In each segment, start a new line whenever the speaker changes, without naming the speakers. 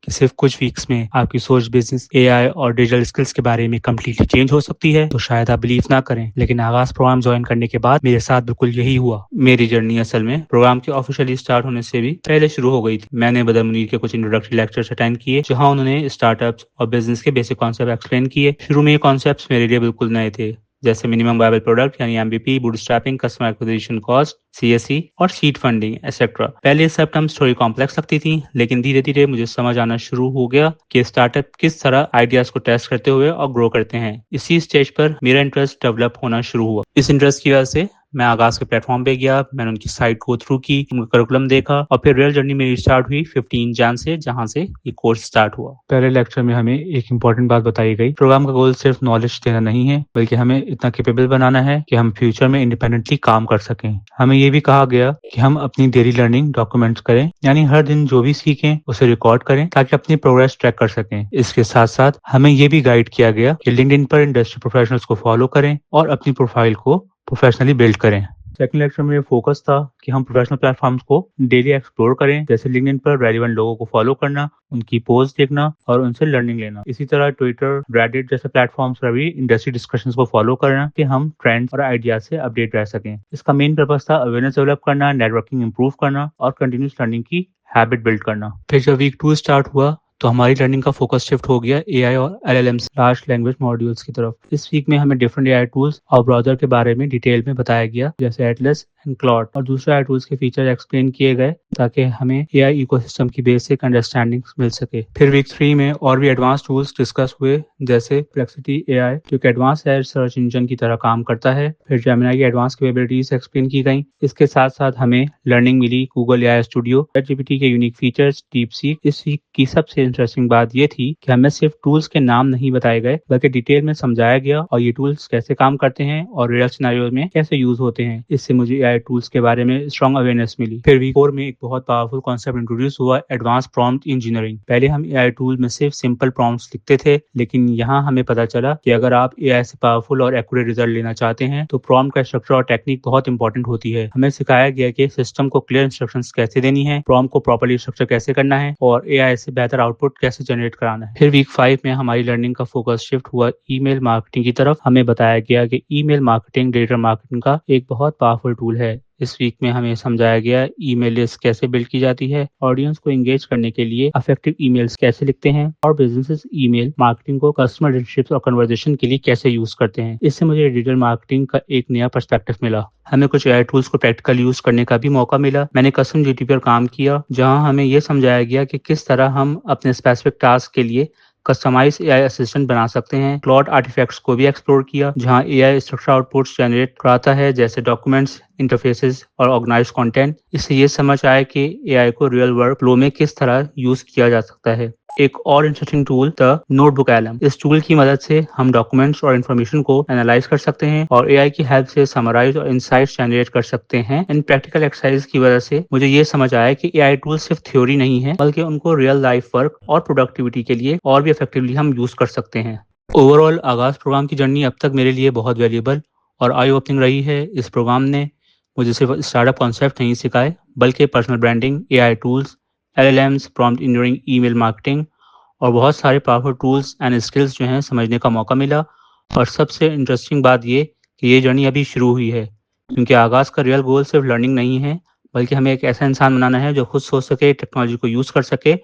کہ صرف کچھ ویکس میں آپ کی سوچ بزنس، اے آئی اور ڈیجیٹل اسکلس کے بارے میں کمپلیٹلی چینج ہو سکتی ہے، تو شاید آپ بلیو نہ کریں، لیکن آغاز پروگرام جوائن کرنے کے بعد میرے ساتھ بالکل یہی ہوا۔ میری جرنی اصل میں پروگرام کے آفیشیلی اسٹارٹ ہونے سے بھی پہلے شروع ہو گئی تھی۔ میں نے بدر منیر کے کچھ انٹروڈکٹری لیکچرز اٹینڈ کیے، جہاں انہوں نے اسٹارٹ اپس اور بزنس کے بیسک کانسیپٹ ایکسپلین کیے۔ شروع میں یہ کانسیپٹس میرے لیے بالکل نئے تھے، جیسے منیمم وائبل پروڈکٹ یعنی M B P, bootstrapping, customer acquisition cost, C S C اور سیڈ فنڈنگ ایٹسٹرا۔ پہلے یہ سب ٹرمز تھوڑی کمپلیکس لگتی تھیں، لیکن دھیرے دھیرے مجھے سمجھ آنا شروع ہو گیا کہ اسٹارٹ اپ کس طرح آئیڈیاز کو ٹیسٹ کرتے ہوئے اور گرو کرتے ہیں۔ اسی اسٹیج پر میرا انٹرسٹ ڈیولپ ہونا شروع ہوا۔ اس انٹرسٹ کی وجہ سے میں آغاز کے پلیٹ فارم پہ گیا، میں نے ان کی سائٹ گو تھرو کی، ان کا کریکولم دیکھا، اور پھر ریئل جرنی میری اسٹارٹ ہوئی 15 جان سے، جہاں سے یہ کورس اسٹارٹ ہوا۔ پہلے لیکچر میں ہمیں ایک امپورٹنٹ بات بتائی گئی، پروگرام کا گول صرف نالج دینا نہیں ہے، بلکہ ہمیں اتنا کیپیبل بنانا ہے کہ ہم فیوچر میں انڈیپینڈنٹلی کام کر سکیں۔ ہمیں یہ بھی کہا گیا کہ ہم اپنی ڈیلی لرننگ ڈاکومنٹ کریں، یعنی ہر دن جو بھی سیکھیں اسے ریکارڈ کریں تاکہ اپنی پروگرس ٹریک کر سکیں۔ اس کے ساتھ ساتھ ہمیں یہ بھی گائیڈ کیا گیا کہ لنکڈ ان پر انڈسٹری پروفیشنلز کو فالو کریں اور اپنی پروفائل کو پروفیشنلی بلڈ کریں۔ سیکنڈ لیکچر میں یہ فوکس تھا کہ ہم پروفیشنل پلیٹ فارمز کو ڈیلی ایکسپلور کریں، جیسے لنکڈ ان پر ریلیونٹ لوگوں کو فالو کرنا، ان کی پوسٹ دیکھنا اور ان سے لرننگ لینا۔ اسی طرح ٹویٹر، ریڈٹ جیسے پلیٹ فارمز پر بھی انڈسٹری ڈسکشنز کو فالو کرنا کہ ہم ٹرینڈز اور آئیڈیاز سے اپڈیٹ رہ سکیں۔ اس کا مین پرپس تھا اویئرنیس ڈیولپ کرنا، نیٹ ورکنگ امپروو کرنا اور کنٹینیوس لرننگ کی ہیبٹ بلڈ کرنا۔ پھر جب ویک 2 اسٹارٹ ہوا تو ہماری لرننگ کا فوکس شفٹ ہو گیا اے آئی اور L L am large language modules کی طرف۔ اس ویک میں ہمیں ڈفرنٹ اے آئی ٹولز اور براؤزر کے بارے میں ڈیٹیل میں بتایا گیا، جیسے ایٹلس اینڈ کلاڈ، اور دوسرے آئی ٹولز کے فیچر ایکسپلین کیے گئے تاکہ ہمیں اے آئی ایکو سسٹم کی بیسک انڈرسٹینڈنگ مل سکے۔ پھر ویک 3 میں اور بھی ایڈوانس ٹولز ڈسکس ہوئے، جیسے پلیکسٹی اے آئی جو کہ advance a I search engine کی طرح کام کرتا ہے۔ پھر جیمنائی کی ایڈوانس کیپیبلٹیز ایکسپلین کی گئیں۔ اس کے ساتھ ساتھ ہمیں لرننگ ملی Google A I studio, chat G P T کے یونیک فیچرز، ڈیپ سیک۔ اس ویک کی سب سے انٹرسٹنگ بات یہ تھی کہ ہمیں صرف ٹولز کے نام نہیں بتائے گئے، بلکہ ڈیٹیل میں سمجھایا گیا اور یہ ٹولز کیسے کام کرتے ہیں اور ریئل سیناریوز میں کیسے یوز ہوتے ہیں۔ اس سے مجھے اے آئی ٹولز کے بارے میں اسٹرانگ اویئرنیس ملی۔ پھر ویک 4 میں ایک بہت پاورفل کانسیپٹ انٹروڈیوس ہوا، ایڈوانس پرومپٹ انجینئرنگ۔ پہلے ہم اے آئی ٹول میں صرف سمپل پرومپٹس لکھتے تھے، لیکن یہاں ہمیں پتہ چلا کہ اگر آپ اے آئی سے پاورفل اور ایکوریٹ ریزلٹ لینا چاہتے ہیں تو پرومپٹ کا اسٹرکچر اور ٹیکنیک بہت انپورٹنٹ ہوتی ہے۔ ہمیں سکھایا گیا کہ سسٹم کو کلیئر انسٹرکشنز کیسے دینی ہے، پرومپٹ کو پراپرلی اسٹرکچر کیسے کرنا ہے اور اے آئی سے بہتر آؤٹ پٹ کیسے جنریٹ کرانا ہے۔ پھر ویک 5 میں ہماری لرننگ کا فوکس شفٹ ہوا ای میل مارکیٹنگ کی طرف۔ ہمیں بتایا گیا کہ ای میل مارکیٹنگ ڈیجیٹل مارکیٹنگ کا ایک بہت پاورفل ٹول ہے۔ اس ویک میں ہمیں سمجھایا گیا ای میل لسٹ کیسے بلڈ کی جاتی ہے، آڈینس کو انگیج کرنے کے لیے افیکٹو ای میلز کیسے لکھتے ہیں، اور بزنسز ای میل مارکیٹنگ کو کسٹمر ریلیشنشپس اور کنورزیشن کے لیے کیسے یوز کرتے ہیں۔ اس سے مجھے ڈیجیٹل مارکیٹنگ کا ایک نیا پرسپیکٹو ملا۔ ہمیں کچھ اے آئی ٹولز کو پریکٹیکل یوز کرنے کا بھی موقع ملا۔ میں نے کسٹم جی ٹی پر کام کیا، جہاں ہمیں یہ سمجھایا گیا کہ کس طرح ہم اپنے اسپیسیفک ٹاسک کے لیے کسٹمائز اے آئی اسسٹنٹ بنا سکتے ہیں۔ کلاؤڈ آرٹیفیکٹس کو بھی ایکسپلور کیا، جہاں اے آئی اسٹرکچر آؤٹ پٹس جنریٹ کراتا ہے، جیسے ڈاکومنٹس، انٹرفیسز اور آرگنائز کنٹینٹ۔ اس سے یہ سمجھ آیا کہ اے آئی کو ریئل ورک فلو میں کس طرح یوز کیا جا سکتا ہے۔ ایک اور انٹرسٹنگ ٹول تھا نوٹ بک ایلم۔ اس ٹول کی مدد سے ہم ڈاکومنٹس اور انفارمیشن کو انالائز کر سکتے ہیں اور اے آئی کی ہیلپ سے سمرائز اور انسائٹس جنریٹ کر سکتے ہیں۔ ان پریکٹیکل ایکسرسائز کی وجہ سے مجھے یہ سمجھ آیا کہ اے آئی ٹول صرف تھیوری نہیں ہے، بلکہ ان کو ریئل لائف ورک اور پروڈکٹیوٹی کے لیے اور بھی افیکٹولی ہم یوز کر سکتے ہیں۔ اوور آل آغاز پروگرام کی جرنی اب تک میرے لیے بہت ویلیبل اور آئی اوپننگ رہی ہے۔ اس پروگرام نے مجھے صرف اسٹارٹ اپ کانسیپٹ نہیں سکھائے، بلکہ personal branding, A I tools, L L Ms, prompt engineering, email marketing اور بہت سارے پاورفل ٹولز اینڈ اسکلز جو ہیں سمجھنے کا موقع ملا۔ اور سب سے انٹرسٹنگ بات یہ کہ یہ جرنی ابھی شروع ہوئی ہے، کیونکہ آغاز کا ریئل گول صرف لرننگ نہیں ہے، بلکہ ہمیں ایک ایسا انسان بنانا ہے جو خود سوچ سکے، ٹیکنالوجی کو یوز کر سکے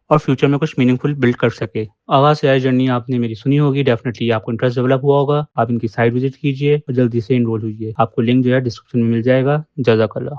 اور فیوچر میں کچھ میننگ فل بلڈ کر سکے۔ آغاز سے آئی جرنی آپ نے میری سنی ہوگی، ڈیفینیٹلی آپ کو انٹرسٹ ڈیولپ ہوا ہوگا۔ آپ ان کی سائٹ وزٹ کیجیے اور جلدی سے انرول ہوئیے۔ آپ کو لنک جو ہے ڈسکرپشن میں مل جائے گا۔ جزاک اللہ۔